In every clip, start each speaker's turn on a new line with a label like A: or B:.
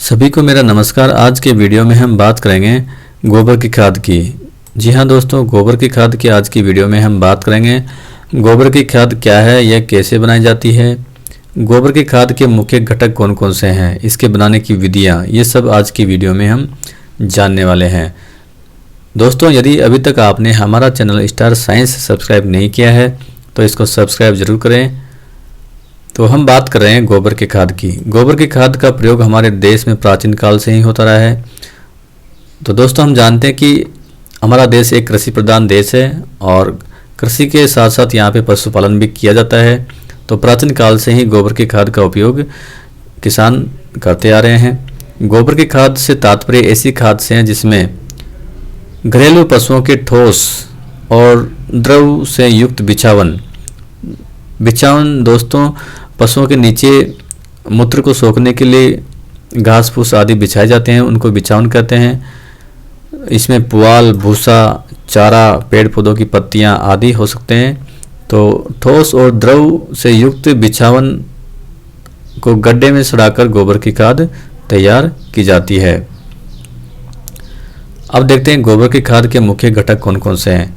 A: सभी को मेरा नमस्कार। आज के वीडियो में हम बात करेंगे गोबर की खाद की। जी हाँ दोस्तों, गोबर की खाद की आज की वीडियो में हम बात करेंगे। गोबर की खाद क्या है, यह कैसे बनाई जाती है, गोबर की खाद के मुख्य घटक कौन कौन से हैं, इसके बनाने की विधियाँ, ये सब आज की वीडियो में हम जानने वाले हैं। दोस्तों, यदि अभी तक आपने हमारा चैनल स्टार साइंस सब्सक्राइब नहीं किया है तो इसको सब्सक्राइब ज़रूर करें। तो हम बात कर रहे हैं गोबर की खाद की। गोबर की खाद का प्रयोग हमारे देश में प्राचीन काल से ही होता रहा है। तो दोस्तों, हम जानते हैं कि हमारा देश एक कृषि प्रधान देश है और कृषि के साथ साथ यहाँ पे पशुपालन भी किया जाता है। तो प्राचीन काल से ही गोबर की खाद का उपयोग किसान करते आ रहे हैं। गोबर की खाद से तात्पर्य ऐसी खाद से है जिसमें घरेलू पशुओं के ठोस और द्रव से युक्त बिछावन दोस्तों, पशुओं के नीचे मूत्र को सोखने के लिए घास फूस आदि बिछाए जाते हैं, उनको बिछावन कहते हैं। इसमें पुआल, भूसा, चारा, पेड़ पौधों की पत्तियां आदि हो सकते हैं। तो ठोस और द्रव से युक्त बिछावन को गड्ढे में सड़ाकर गोबर की खाद तैयार की जाती है। अब देखते हैं गोबर की खाद के मुख्य घटक कौन कौन से हैं।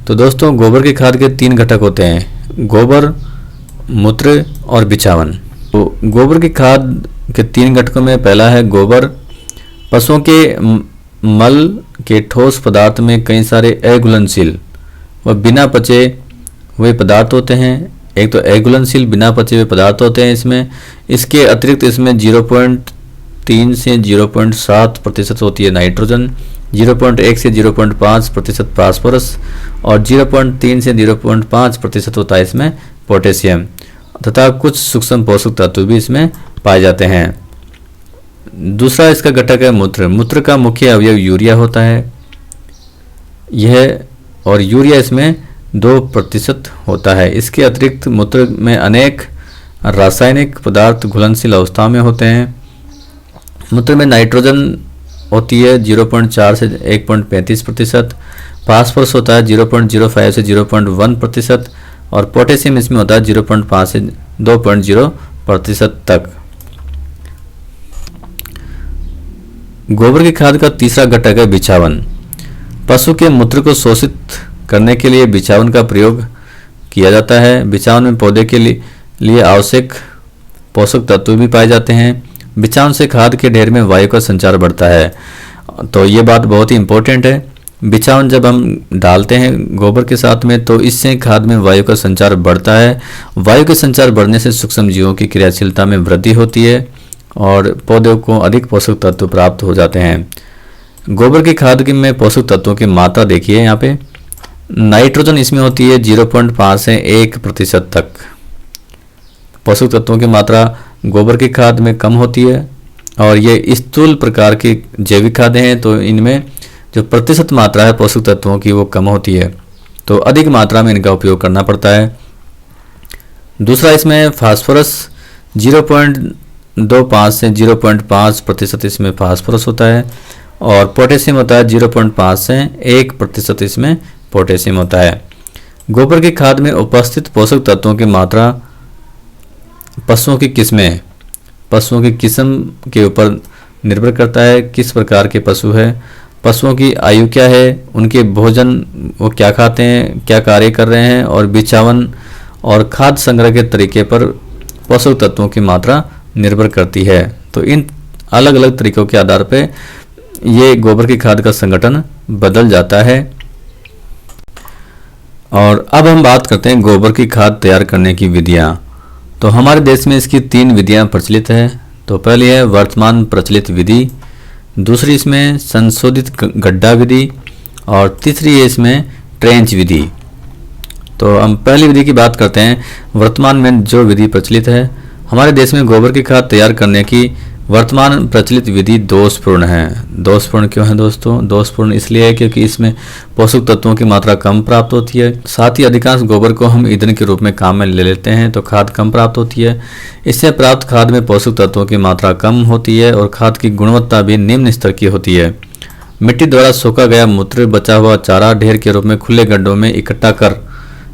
A: तो दोस्तों, गोबर की खाद के 3 घटक होते हैं: गोबर, मूत्र और बिछावन। तो गोबर की खाद के 3 घटकों में पहला है गोबर। पशुओं के मल के ठोस पदार्थ में कई सारे अघुलनशील व बिना पचे हुए पदार्थ होते हैं। एक तो अघुलनशील बिना पचे हुए पदार्थ होते हैं इसके अतिरिक्त इसमें 0.3 से 0.7% होती है नाइट्रोजन, 0.1 से 0.5% फास्फोरस और 0.3 से 0.5% होता है इसमें पोटेशियम तथा कुछ सूक्ष्म पोषक तत्व भी इसमें पाए जाते हैं। दूसरा इसका घटक है मूत्र। मूत्र का मुख्य अवयव यूरिया होता है। और यूरिया इसमें 2% होता है। इसके अतिरिक्त मूत्र में अनेक रासायनिक पदार्थ घुलनशील अवस्था में होते हैं। मूत्र में नाइट्रोजन होती है 0.4 से 1.35%, फास्फोरस होता है 0.05 से 0.1% और पोटेशियम इसमें होता है 0.5 से 2.0% तक। गोबर की खाद का तीसरा घटक है बिछावन। पशु के मूत्र को शोषित करने के लिए बिछावन का प्रयोग किया जाता है। बिछावन में पौधे के लिए आवश्यक पोषक तत्व भी पाए जाते हैं। बिछावन से खाद के ढेर में वायु का संचार बढ़ता है। तो ये बात बहुत ही इम्पोर्टेंट है। बिछावन जब हम डालते हैं गोबर के साथ में तो इससे खाद में वायु का संचार बढ़ता है। वायु के संचार बढ़ने से सूक्ष्म जीवों की क्रियाशीलता में वृद्धि होती है और पौधों को अधिक पोषक तत्व प्राप्त हो जाते हैं। गोबर की खाद में पोषक तत्वों की मात्रा देखिए यहाँ पे। नाइट्रोजन इसमें होती है 0.5 से 1% तक। पोषक तत्वों की मात्रा गोबर की खाद में कम होती है और ये स्थूल प्रकार की जैविक खादें हैं, तो इनमें जो प्रतिशत मात्रा है पोषक तत्वों की वो कम होती है, तो अधिक मात्रा में इनका उपयोग करना पड़ता है। दूसरा इसमें फास्फोरस 0.25 से 0.5% इसमें फास्फोरस होता है और पोटेशियम होता है 0.5 से 1% इसमें पोटेशियम होता है। गोबर की खाद में उपस्थित पोषक तत्वों की मात्रा पशुओं की किस्म के ऊपर निर्भर करता है। किस प्रकार के पशु है, पशुओं की आयु क्या है, उनके भोजन वो क्या खाते हैं, क्या कार्य कर रहे हैं और बिछावन और खाद संग्रह के तरीके पर पोषक तत्वों की मात्रा निर्भर करती है। तो इन अलग अलग तरीकों के आधार पर ये गोबर की खाद का संगठन बदल जाता है। और अब हम बात करते हैं गोबर की खाद तैयार करने की विधियाँ। तो हमारे देश में इसकी 3 विधियाँ प्रचलित है। तो पहली है वर्तमान प्रचलित विधि, दूसरी इसमें संशोधित गड्ढा विधि और तीसरी है इसमें ट्रेंच विधि। तो हम पहली विधि की बात करते हैं। वर्तमान में जो विधि प्रचलित है हमारे देश में गोबर की खाद तैयार करने की वर्तमान प्रचलित विधि दोषपूर्ण है। दोषपूर्ण क्यों है दोस्तों? दोषपूर्ण इसलिए है क्योंकि इसमें पोषक तत्वों की मात्रा कम प्राप्त होती है। साथ ही अधिकांश गोबर को हम ईंधन के रूप में काम में ले लेते हैं तो खाद कम प्राप्त होती है। इससे प्राप्त खाद में पोषक तत्वों की मात्रा कम होती है और खाद की गुणवत्ता भी निम्न स्तर की होती है। मिट्टी द्वारा सोखा गया मूत्र बचा हुआ चारा ढेर के रूप में खुले गड्ढों में इकट्ठा कर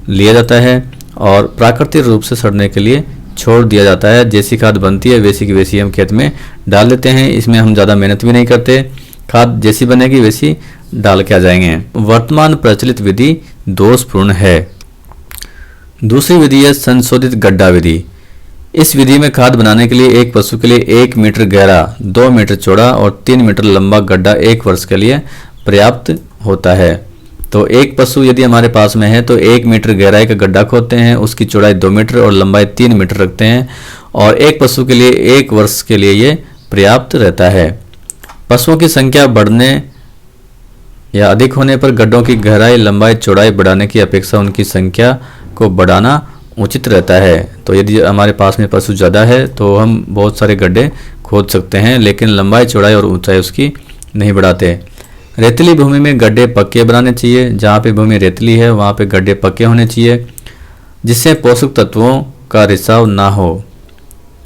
A: लिया जाता है और प्राकृतिक रूप से सड़ने के लिए छोड़ दिया जाता है। जैसी खाद बनती है वैसी की वैसी हम खेत में डाल देते हैं। इसमें हम ज़्यादा मेहनत भी नहीं करते, खाद जैसी बनेगी वैसी डाल के आ जाएंगे। वर्तमान प्रचलित विधि दोषपूर्ण है। दूसरी विधि है संशोधित गड्ढा विधि। इस विधि में खाद बनाने के लिए एक पशु के लिए 1 मीटर गहरा, 2 मीटर चौड़ा और 3 मीटर लंबा गड्ढा 1 वर्ष के लिए पर्याप्त होता है। तो एक पशु यदि हमारे पास में है तो 1 मीटर गहराई का गड्ढा खोदते हैं, उसकी चौड़ाई 2 मीटर और लंबाई 3 मीटर रखते हैं और एक पशु के लिए 1 वर्ष के लिए ये पर्याप्त रहता है। पशुओं की संख्या बढ़ने या अधिक होने पर गड्ढों की गहराई, लंबाई, चौड़ाई बढ़ाने की अपेक्षा उनकी संख्या को बढ़ाना उचित रहता है। तो यदि हमारे पास में पशु ज़्यादा है तो हम बहुत सारे गड्ढे खोद सकते हैं, लेकिन लंबाई, चौड़ाई और ऊंचाई उसकी नहीं बढ़ाते। रेतीली भूमि में गड्ढे पक्के बनाने चाहिए। जहाँ पे भूमि रेतीली है वहाँ पे गड्ढे पक्के होने चाहिए, जिससे पोषक तत्वों का रिसाव ना हो।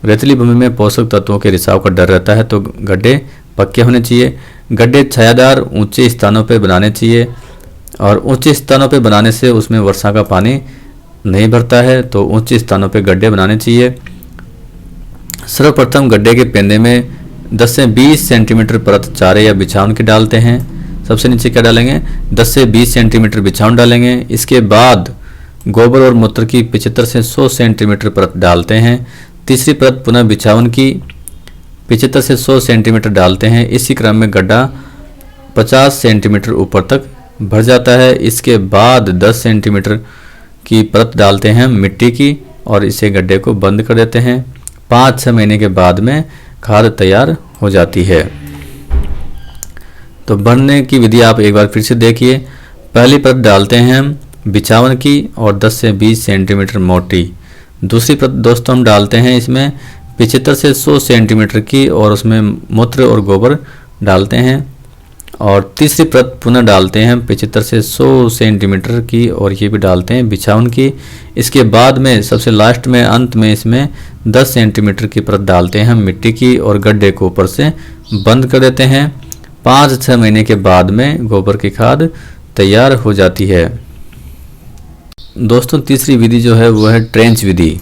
A: रेतीली भूमि में पोषक तत्वों के रिसाव का डर रहता है, तो गड्ढे पक्के होने चाहिए। गड्ढे छायादार ऊंचे स्थानों पर बनाने चाहिए और ऊंचे स्थानों पर बनाने से उसमें वर्षा का पानी नहीं भरता है, तो ऊंचे स्थानों पर गड्ढे बनाने चाहिए। सर्वप्रथम गड्ढे के पेंदे में 10 से 20 सेंटीमीटर परत चारे या बिछावन की डालते हैं। सबसे नीचे क्या डालेंगे? 10 से 20 सेंटीमीटर बिछावन डालेंगे। इसके बाद गोबर और मूत्र की 75 से 100 सेंटीमीटर परत डालते हैं। तीसरी परत पुनः बिछावन की 75 से 100 सेंटीमीटर डालते हैं। इसी क्रम में गड्ढा 50 सेंटीमीटर ऊपर तक भर जाता है। इसके बाद 10 सेंटीमीटर की परत डालते हैं मिट्टी की और इसे गड्ढे को बंद कर देते हैं। 5-6 महीने के बाद में खाद तैयार हो जाती है। तो भरने की विधि आप एक बार फिर से देखिए। पहली परत डालते हैं हम बिछावन की और 10 से 20 सेंटीमीटर मोटी। दूसरी परत दोस्तों हम डालते हैं इसमें 75 से 100 सेंटीमीटर की और उसमें मूत्र और गोबर डालते हैं। और तीसरी परत पुनः डालते हैं 75 से 100 सेंटीमीटर की और ये भी डालते हैं बिछावन की। इसके बाद में सबसे लास्ट में अंत में इसमें 10 सेंटीमीटर की परत डालते हैं मिट्टी की और गड्ढे को ऊपर से बंद कर देते हैं। 5-6 महीने के बाद में गोबर की खाद तैयार हो जाती है। दोस्तों तीसरी विधि जो है वो है ट्रेंच विधि।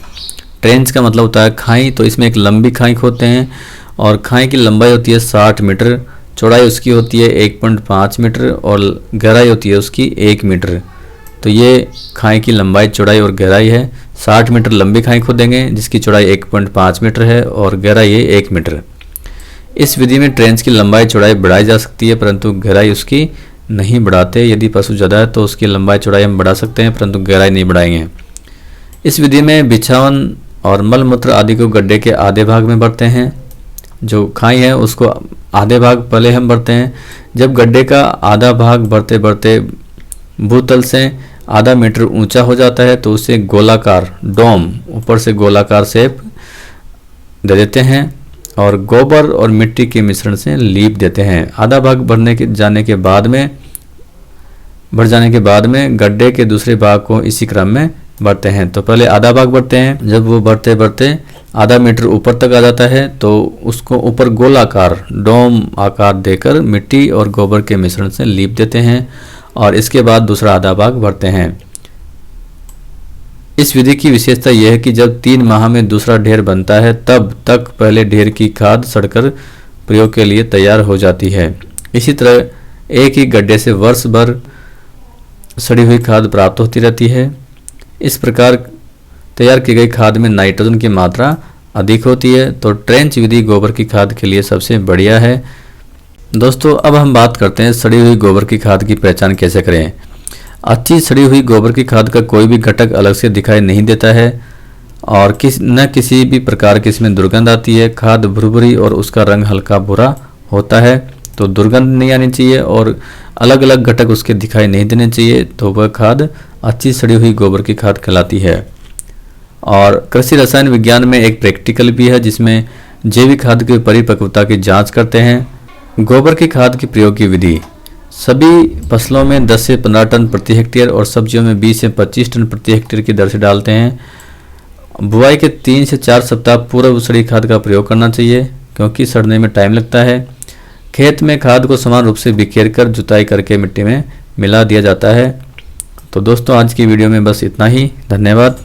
A: ट्रेंच का मतलब होता है खाई। तो इसमें एक लंबी खाई खोदते हैं और खाई की लंबाई होती है 60 मीटर, चौड़ाई उसकी होती है 1.5 मीटर और गहराई होती है उसकी 1 मीटर। तो ये खाई की लंबाई, चौड़ाई और गहराई है। 60 मीटर लंबी खाई खोदेंगे जिसकी चौड़ाई 1.5 मीटर है और गहराई है 1 मीटर। इस विधि में ट्रेंच की लंबाई चौड़ाई बढ़ाई जा सकती है, परंतु गहराई उसकी नहीं बढ़ाते। यदि पशु ज़्यादा है तो उसकी लंबाई चौड़ाई हम बढ़ा सकते हैं, परंतु गहराई नहीं बढ़ाएंगे। इस विधि में बिछावन और मल मूत्र आदि को गड्ढे के आधे भाग में भरते हैं। जो खाई है उसको आधे भाग पहले हम भरते हैं। जब गड्ढे का आधा भाग भरते भरते भूतल से आधा मीटर ऊंचा हो जाता है तो उसे गोलाकार डोम, ऊपर से गोलाकार शेप दे देते हैं और गोबर और मिट्टी के मिश्रण से लीप देते हैं। आधा भाग भर जाने के बाद में गड्ढे के दूसरे भाग को इसी क्रम में भरते हैं। तो पहले आधा भाग भरते हैं। जब वो भरते भरते आधा मीटर ऊपर तक आ जाता है तो उसको ऊपर गोलाकार डोम आकार देकर मिट्टी और गोबर के मिश्रण से लीप देते हैं और इसके बाद दूसरा आधा भाग भरते हैं। इस विधि की विशेषता यह है कि जब 3 माह में दूसरा ढेर बनता है तब तक पहले ढेर की खाद सड़कर प्रयोग के लिए तैयार हो जाती है। इसी तरह एक ही गड्ढे से वर्ष भर सड़ी हुई खाद प्राप्त होती रहती है। इस प्रकार तैयार की गई खाद में नाइट्रोजन की मात्रा अधिक होती है। तो ट्रेंच विधि गोबर की खाद के लिए सबसे बढ़िया है। दोस्तों अब हम बात करते हैं सड़ी हुई गोबर की खाद की पहचान कैसे करें। अच्छी सड़ी हुई गोबर की खाद का कोई भी घटक अलग से दिखाई नहीं देता है और किसी भी प्रकार की इसमें दुर्गंध आती है। खाद भुरभुरी और उसका रंग हल्का भूरा होता है, तो दुर्गंध नहीं आनी चाहिए और अलग अलग घटक उसके दिखाई नहीं देने चाहिए। तो वह खाद अच्छी सड़ी हुई गोबर की खाद कहलाती है। और कृषि रसायन विज्ञान में एक प्रैक्टिकल भी है जिसमें जैविक खाद की परिपक्वता की जांच करते हैं। गोबर की खाद की प्रयोग की विधि: सभी फसलों में 10 से 15 टन प्रति हेक्टेयर और सब्जियों में 20 से 25 टन प्रति हेक्टेयर की दर से डालते हैं। बुआई के 3 से 4 सप्ताह पूर्व सड़ी खाद का प्रयोग करना चाहिए क्योंकि सड़ने में टाइम लगता है। खेत में खाद को समान रूप से बिखेर कर जुताई करके मिट्टी में मिला दिया जाता है। तो दोस्तों आज की वीडियो में बस इतना ही। धन्यवाद।